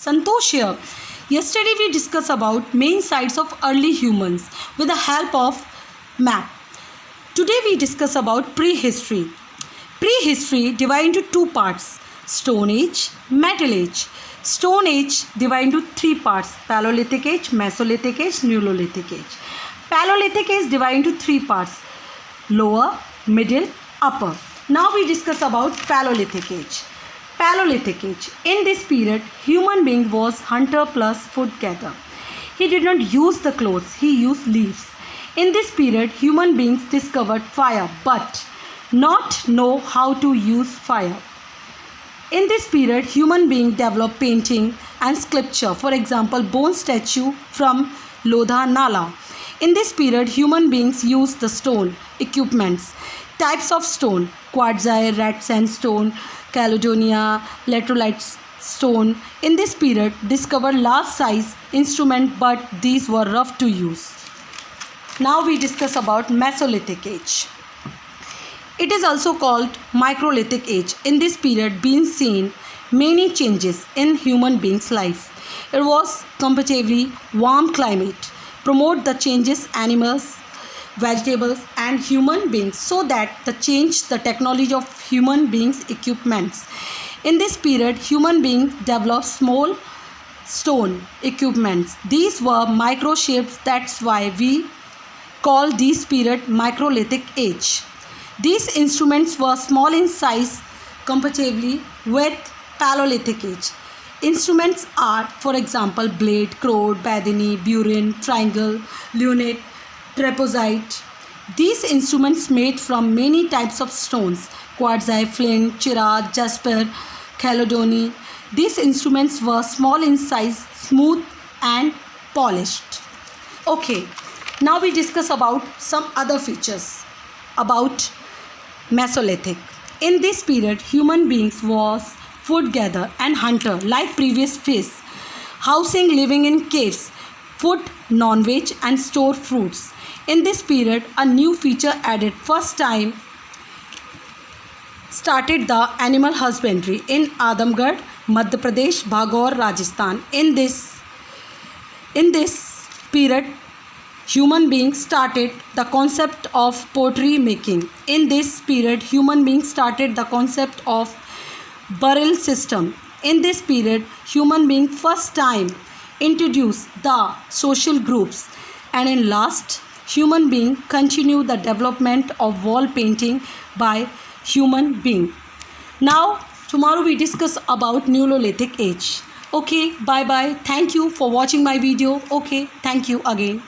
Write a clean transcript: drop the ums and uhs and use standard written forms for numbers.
Santosh here. Yesterday we discussed about main sites of early humans with the help of map. Today we discuss about prehistory. Prehistory divided into two parts: Stone Age, Metal Age. Stone Age divided into three parts: Paleolithic Age, Mesolithic Age, Neolithic Age. Paleolithic Age divided into three parts: lower, middle, upper. Now we discuss about Paleolithic Age. Paleolithic Age. In this period, human being was hunter plus food gatherer. He did not use the clothes, he used leaves. In this period, human beings discovered fire but not know how to use fire. In this period, human beings developed painting and sculpture. For example, bone statue from Lodha Nala. In this period, human beings used the stone equipments. Types of stone: quartzite, red sandstone, Caledonia, laterite stone. In this period, discovered large size instrument, but these were rough to use. Now we discuss about Mesolithic Age. It is also called Microlithic Age. In this period, been seen many changes in human beings' life. It was comparatively warm climate, promote the changes animals, vegetables and human beings, so that the change the technology of human beings equipments. In this period, human beings developed small stone equipments. These were micro shapes. That's why we call this period Microlithic Age. These instruments were small in size comparatively with Paleolithic Age. Instruments are, for example, blade, crowd, badini, burin, triangle, lunate, trapezoid. These instruments made from many types of stones: quartzite, flint, chira, jasper, chalcedony. These instruments were small in size, smooth and polished. Okay, now we discuss about some other features about Mesolithic. In this period, human beings was food gatherer and hunter like previous phase, housing, living in caves, food, non-veg and store fruits. In this period, a new feature added. First time started the animal husbandry in Adamgarh, Madhya Pradesh, Bhagaur, Rajasthan. In this period, human beings started the concept of pottery making. In this period, human beings started the concept of burial system. In this period, human beings first time introduced the social groups, and in last, human being continue the development of wall painting by human being. Now tomorrow we discuss about Neolithic Age. Okay, bye bye. Thank you for watching my video. Okay, thank you again.